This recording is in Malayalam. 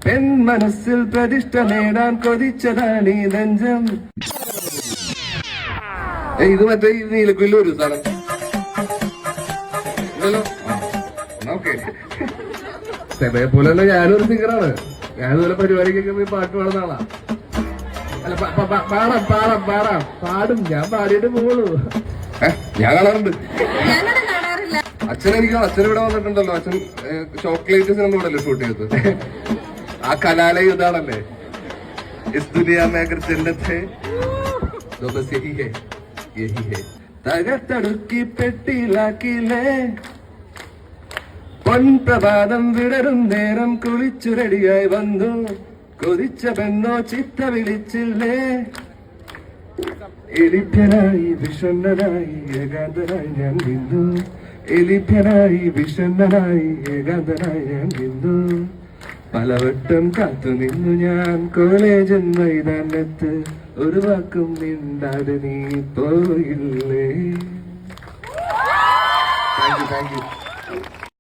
പെൺ മനസ്സിൽ പ്രതിഷ്ഠ നേടാൻ കൊതിച്ചതാണ് ഈ നെഞ്ചം. ഇത് മറ്റേ നീലക്കുയില് ഒരു സ്ഥലം ഓക്കെ. പോലെ ഞാനൊരു സിംഗറാണ്. ഞാനിതുപോലെ പരിപാടിക്കൊക്കെ പോയി പാട്ട് പാടുന്ന ആളാ. അല്ല പാടും. ഞാൻ പാടിയിട്ട് പോകുള്ളൂ. ഞാൻ കാണാറുണ്ട്. അച്ഛൻ ഇവിടെ വന്നിട്ടുണ്ടല്ലോ. അച്ഛൻ ചോക്ലേറ്റ് സിനിമ കൂടെ ഷൂട്ട് ചെയ്തത്. ആ കലാലയം ഇതാണല്ലേ. Is Duniya may agar Jannath high തോ ബസ് യഹി ഹൈ, യഹി ഹൈ. തകർത്തടുക്കി പെട്ടിയിലാക്കിയില്ലേ പൊൻപ്രഭാതം വിടരും നേരം കുളിച്ചു റെഡിയായി വന്നു. കൊതിച്ച പെണ്ണോ ചിത്ത വിളിച്ചില്ലേ. എലിഭ്യനായി വിഷണ്ണനായി ഏകാന്തനായി ഞാൻ നിന്നു. എലിഭ്യനായി വിഷണ്ണനായി ഏകാന്തനായി ഞാൻ നിന്നു. പലവട്ടം കാത്തു നിന്നു ഞാൻ കോളേജ് മൈതാനത്ത്. ഒരു വാക്കും മിണ്ടാതെ നീ പോയില്ലേ. Thank you.